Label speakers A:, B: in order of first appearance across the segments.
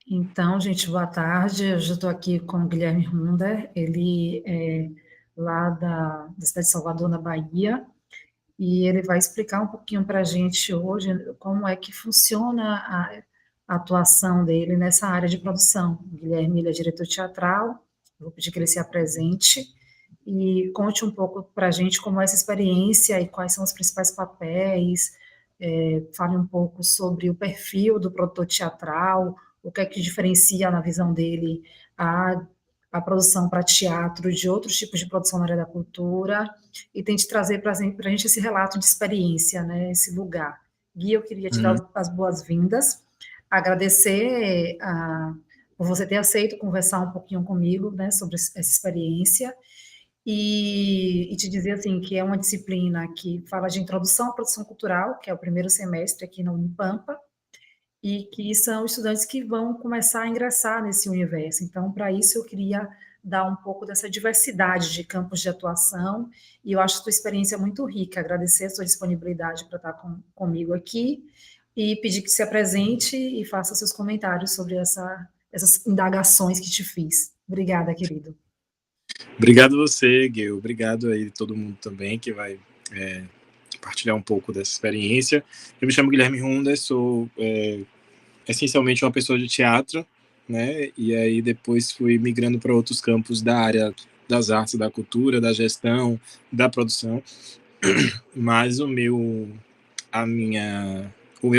A: Então, gente, boa tarde. Eu já estou aqui com o Guilherme Runder, ele é lá da cidade de Salvador, na Bahia, e ele vai explicar um pouquinho para a gente hoje como é que funciona a atuação dele nessa área de produção. O Guilherme, ele é diretor teatral, eu vou pedir que ele se apresente e conte um pouco para a gente como é essa experiência e quais são os principais papéis, fale um pouco sobre o perfil do produtor teatral, o que é que diferencia, na visão dele, a, a produção para teatro de outros tipos de produção na área da cultura, e tente trazer para a gente esse relato de experiência, né, esse lugar. Gui, eu queria te dar
B: Hum,
A: as boas-vindas, agradecer por você ter aceito conversar um pouquinho comigo, né, sobre essa experiência, e te dizer assim que é uma disciplina que fala de introdução à produção cultural, que é o primeiro semestre aqui na Unipampa, e que são estudantes que vão começar a ingressar nesse universo. Então, para isso, eu queria dar um pouco dessa diversidade de campos de atuação, e eu acho a sua experiência muito rica. Agradecer a sua disponibilidade para estar comigo aqui, e pedir que se apresente e faça seus comentários sobre essas indagações que te fiz. Obrigada, querido.
B: Obrigado você, Gil. Obrigado aí todo mundo também que vai partilhar um pouco dessa experiência. Eu me chamo Guilherme Runda, sou essencialmente uma pessoa de teatro, né? E aí depois fui migrando para outros campos da área das artes, da cultura, da gestão, da produção. Mas o meu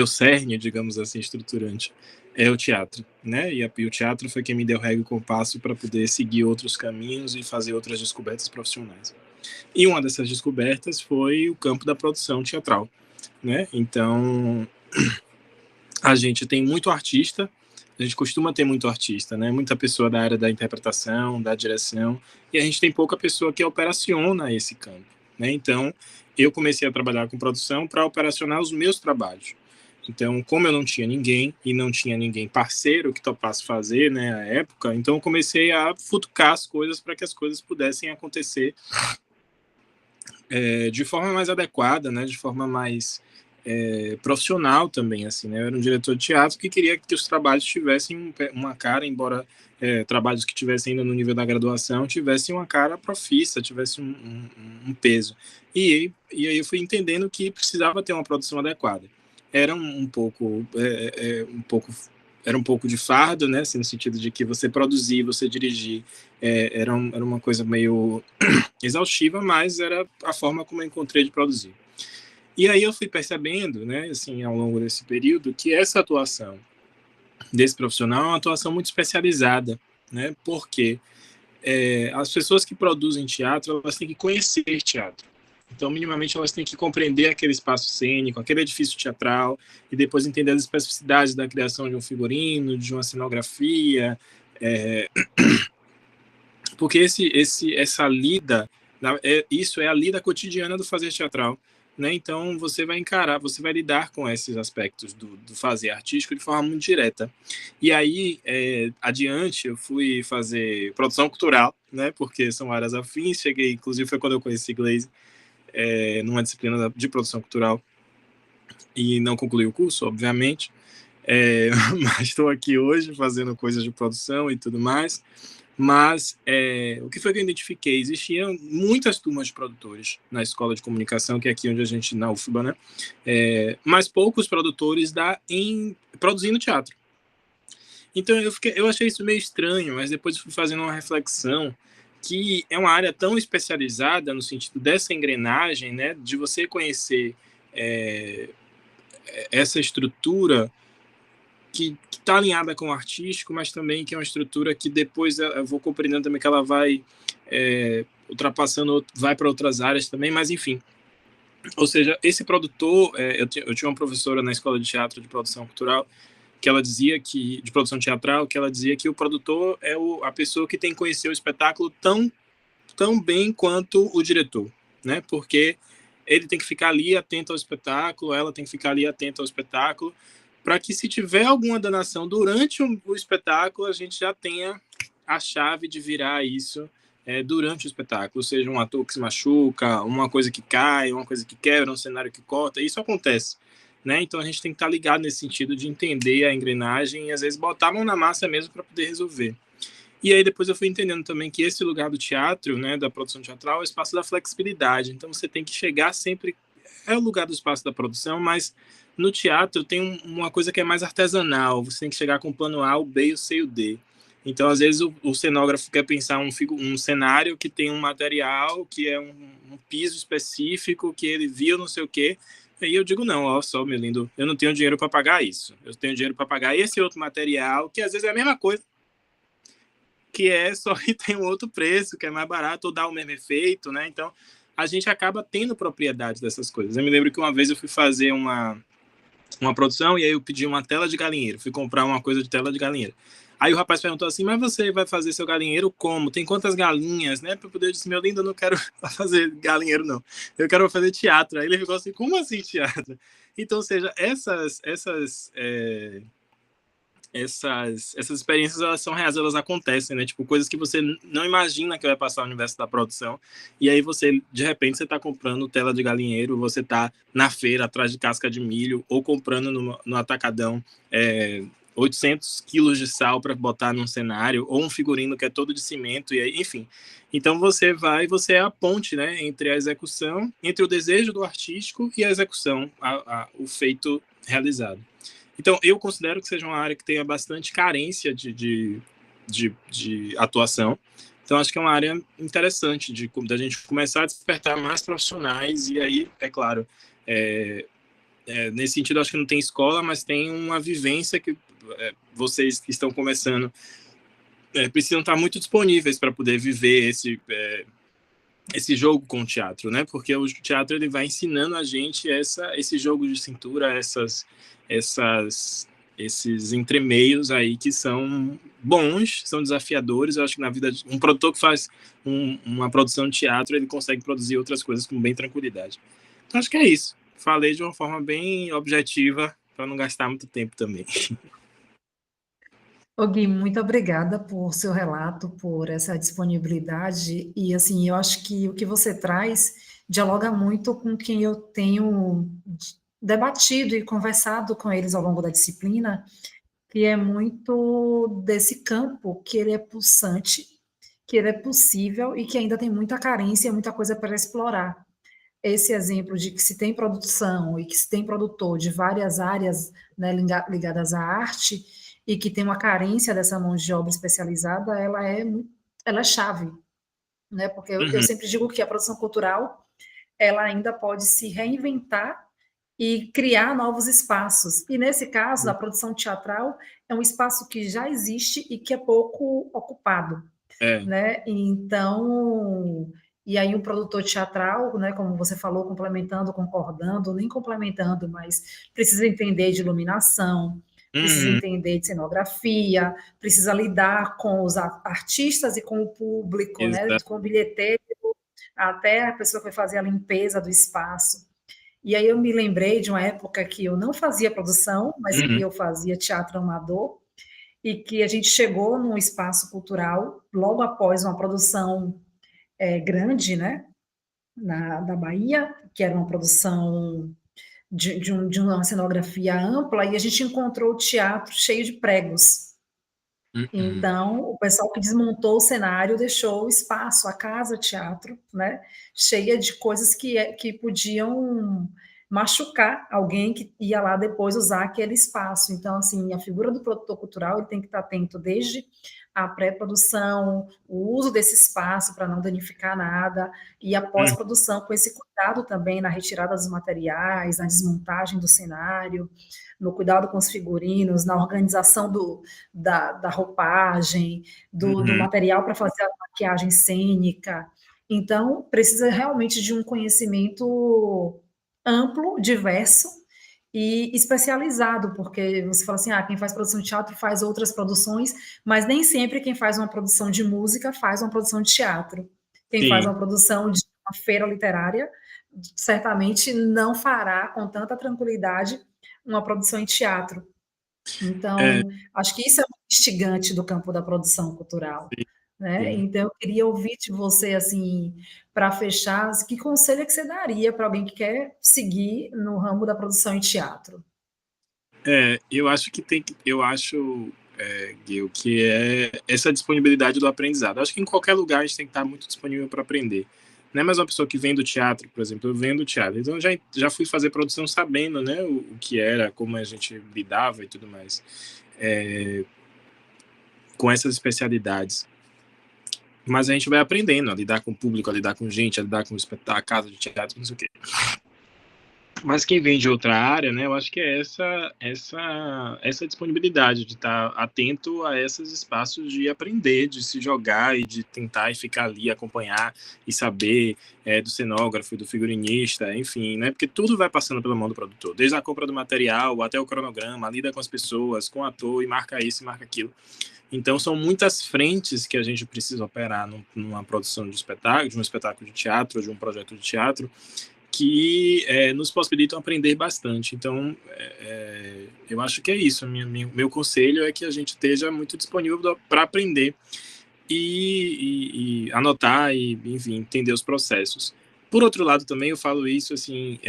B: cerne, digamos assim, estruturante é o teatro, né? E o teatro foi quem me deu regra e compasso para poder seguir outros caminhos e fazer outras descobertas profissionais. E uma dessas descobertas foi o campo da produção teatral, né? Então, a gente tem muito artista, a gente costuma ter muito artista, né? Muita pessoa da área da interpretação, da direção, e a gente tem pouca pessoa que operaciona esse campo, né? Então, eu comecei a trabalhar com produção para operacionar os meus trabalhos. Então, como eu não tinha ninguém e não tinha ninguém parceiro que topasse fazer, né, à época, então eu comecei a futucar as coisas para que as coisas pudessem acontecer de forma mais adequada, né, de forma mais profissional também, assim, né? Eu era um diretor de teatro que queria que os trabalhos tivessem uma cara, embora trabalhos que tivessem ainda no nível da graduação tivessem uma cara profissa, tivessem um peso. E aí eu fui entendendo que precisava ter uma produção adequada. Era um pouco, era um pouco de fardo, né? Assim, no sentido de que você produzir, você dirigir, era uma coisa meio exaustiva, mas era a forma como eu encontrei de produzir. E aí eu fui percebendo, né, assim, ao longo desse período, que essa atuação desse profissional é uma atuação muito especializada, né, porque as pessoas que produzem teatro, elas têm que conhecer teatro. Então, minimamente, elas têm que compreender aquele espaço cênico, aquele edifício teatral, e depois entender as especificidades da criação de um figurino, de uma cenografia, porque essa lida, isso é a lida cotidiana do fazer teatral, né? Então você vai encarar, você vai lidar com esses aspectos do fazer artístico de forma muito direta. E aí, adiante, eu fui fazer produção cultural, né? Porque são áreas afins. Cheguei, inclusive, foi quando eu conheci Glaze, numa disciplina de produção cultural, e não concluí o curso, obviamente. Mas estou aqui hoje fazendo coisas de produção e tudo mais. Mas o que foi que eu identifiquei? Existiam muitas turmas de produtores na escola de comunicação, que é aqui onde a gente, na UFBA, né? Mas poucos produtores produzindo teatro. Então eu achei isso meio estranho, mas depois fui fazendo uma reflexão que é uma área tão especializada no sentido dessa engrenagem, né? De você conhecer essa estrutura que está alinhada com o artístico, mas também que é uma estrutura que depois eu vou compreendendo também que ela vai ultrapassando, vai para outras áreas também, mas enfim. Ou seja, esse produtor, eu tinha uma professora na escola de teatro de produção cultural, que ela dizia que, de produção teatral, que ela dizia que o produtor é a pessoa que tem que conhecer o espetáculo tão bem quanto o diretor, né? Porque ele tem que ficar ali atento ao espetáculo, ela tem que ficar ali atenta ao espetáculo, para que se tiver alguma danação durante o espetáculo, a gente já tenha a chave de virar isso durante o espetáculo, seja um ator que se machuca, uma coisa que cai, uma coisa que quebra, um cenário que corta, isso acontece, né? Então a gente tem que estar ligado nesse sentido de entender a engrenagem e às vezes botar a mão na massa mesmo para poder resolver. E aí depois eu fui entendendo também que esse lugar do teatro, né, da produção teatral, é o espaço da flexibilidade. Então você tem que chegar sempre, é o lugar do espaço da produção, mas no teatro tem uma coisa que é mais artesanal. Você tem que chegar com o plano A, o B, o C e o D. Então, às vezes, o cenógrafo quer pensar um cenário que tem um material, que é um piso específico, que ele viu não sei o quê. Aí eu digo, não, ó, só, meu lindo, eu não tenho dinheiro para pagar isso. Eu tenho dinheiro para pagar esse outro material, que às vezes é a mesma coisa, que é só que tem um outro preço, que é mais barato, ou dá o mesmo efeito, né? Então, a gente acaba tendo propriedade dessas coisas. Eu me lembro que uma vez eu fui fazer uma produção e aí eu pedi uma tela de galinheiro, fui comprar uma coisa de tela de galinheiro. Aí o rapaz perguntou assim, mas você vai fazer seu galinheiro como? Tem quantas galinhas, né? Para poder, eu disse, meu lindo, eu não quero fazer galinheiro, não. Eu quero fazer teatro. Aí ele ficou assim, como assim teatro? Então, ou seja, essas experiências, elas são reais, elas acontecem, né? Tipo, coisas que você não imagina que vai passar no universo da produção. E aí você, de repente, você tá comprando tela de galinheiro, você tá na feira atrás de casca de milho, ou comprando no atacadão 800 quilos de sal para botar num cenário, ou um figurino que é todo de cimento, e aí, enfim. Então você é a ponte, né, entre a execução, entre o desejo do artístico e a execução, o feito realizado. Então, eu considero que seja uma área que tenha bastante carência de atuação. Então, acho que é uma área interessante da gente começar a despertar mais profissionais. E aí, é claro, nesse sentido, acho que não tem escola, mas tem uma vivência que vocês que estão começando precisam estar muito disponíveis para poder viver esse jogo com o teatro, né? Porque o teatro ele vai ensinando a gente esse jogo de cintura, esses entremeios aí que são bons, são desafiadores. Eu acho que na vida de um produtor que faz uma produção de teatro, ele consegue produzir outras coisas com bem tranquilidade. Então acho que é isso. Falei de uma forma bem objetiva para não gastar muito tempo também.
A: Ô Gui, muito obrigada por seu relato, por essa disponibilidade. E assim, eu acho que o que você traz dialoga muito com quem eu tenho debatido e conversado com eles ao longo da disciplina, que é muito desse campo que ele é pulsante, que ele é possível e que ainda tem muita carência, muita coisa para explorar. Esse exemplo de que se tem produção e que se tem produtor de várias áreas, né, ligadas à arte e que tem uma carência dessa mão de obra especializada, ela é chave, né? Porque eu
B: Uhum.
A: sempre digo que a produção cultural ela ainda pode se reinventar e criar novos espaços. E nesse caso, a produção teatral é um espaço que já existe e que é pouco ocupado,
B: É.
A: né? Então, e aí o produtor teatral, né, como você falou, complementando, concordando, nem complementando, mas precisa entender de iluminação, precisa
B: Uhum.
A: entender de cenografia, precisa lidar com os artistas e com o público, né,
B: Exato.
A: com o bilheteiro, até a pessoa que vai fazer a limpeza do espaço. E aí eu me lembrei de uma época que eu não fazia produção, mas que
B: Uhum.
A: eu fazia teatro amador, e que a gente chegou num espaço cultural logo após uma produção grande, né, da Bahia, que era uma produção de uma cenografia ampla, e a gente encontrou o teatro cheio de pregos.
B: Uhum.
A: Então, o pessoal que desmontou o cenário deixou o espaço, a casa teatro, né, cheia de coisas que podiam machucar alguém que ia lá depois usar aquele espaço. Então, assim, a figura do produtor cultural ele tem que estar atento desde a pré-produção, o uso desse espaço para não danificar nada, e a
B: Uhum.
A: pós-produção com esse cuidado também na retirada dos materiais, na desmontagem do cenário, no cuidado com os figurinos, na organização da roupagem, do
B: Uhum.
A: material para fazer a maquiagem cênica. Então, precisa realmente de um conhecimento amplo, diverso e especializado, porque você fala assim, quem faz produção de teatro faz outras produções, mas nem sempre quem faz uma produção de música faz uma produção de teatro. Quem faz
B: Sim.
A: uma produção de uma feira literária certamente não fará com tanta tranquilidade uma produção em teatro.
B: É,
A: Então, acho que isso é um instigante do campo da produção cultural. né?
B: Sim.
A: Então, eu queria ouvir de você, assim, para fechar, que conselho é que você daria para alguém que quer seguir no ramo da produção em teatro?
B: Eu acho que eu acho, Gil, que é essa disponibilidade do aprendizado. Eu acho que em qualquer lugar a gente tem que estar muito disponível para aprender. Não é mais uma pessoa que vem do teatro, por exemplo, eu venho do teatro. Então já fui fazer produção sabendo, né, o que era, como a gente lidava e tudo mais, com essas especialidades. Mas a gente vai aprendendo a lidar com o público, a lidar com gente, a lidar com o espetáculo, a casa de teatro, não sei o quê. Mas quem vem de outra área, né, eu acho que é essa disponibilidade de estar atento a esses espaços de aprender, de se jogar e de tentar e ficar ali, acompanhar e saber do cenógrafo, do figurinista, enfim, né, porque tudo vai passando pela mão do produtor, desde a compra do material até o cronograma, lida com as pessoas, com o ator e marca isso e marca aquilo. Então são muitas frentes que a gente precisa operar numa produção de espetáculo, de um espetáculo de teatro, de um projeto de teatro, que nos possibilitam aprender bastante. Então, eu acho que é isso. Meu conselho é que a gente esteja muito disponível para aprender e anotar e, enfim, entender os processos. Por outro lado, também eu falo isso assim,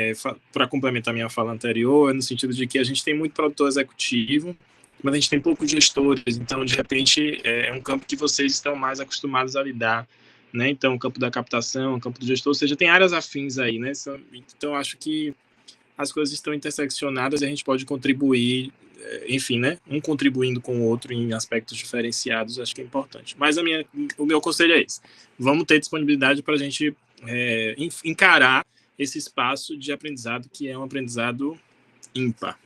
B: para complementar minha fala anterior, no sentido de que a gente tem muito produtor executivo, mas a gente tem poucos gestores. Então, de repente, é um campo que vocês estão mais acostumados a lidar, né? Então, o campo da captação, o campo do gestor, ou seja, tem áreas afins aí, né? Então, acho que as coisas estão interseccionadas e a gente pode contribuir, enfim, né? Um contribuindo com o outro em aspectos diferenciados, acho que é importante. Mas o meu conselho é esse: vamos ter disponibilidade para a gente encarar esse espaço de aprendizado que é um aprendizado ímpar.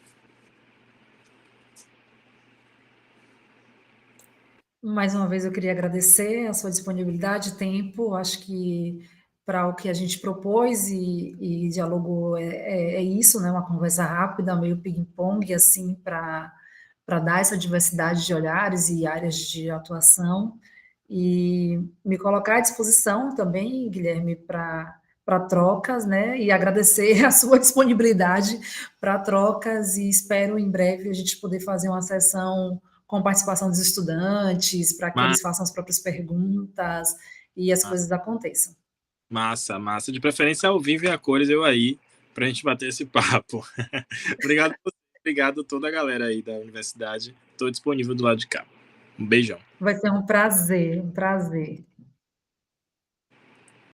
A: Mais uma vez eu queria agradecer a sua disponibilidade e tempo. Acho que para o que a gente propôs e dialogou é isso, né? Uma conversa rápida, meio ping-pong, assim, para dar essa diversidade de olhares e áreas de atuação. E me colocar à disposição também, Guilherme, para trocas, né? E agradecer a sua disponibilidade para trocas e espero em breve a gente poder fazer uma sessão com participação dos estudantes, para que eles façam as próprias perguntas e as coisas aconteçam.
B: Massa, massa. De preferência ao vivo e a cores, eu aí, para a gente bater esse papo. Obrigado, obrigado a toda a galera aí da universidade. Estou disponível do lado de cá. Um beijão.
A: Vai ser um prazer, um prazer.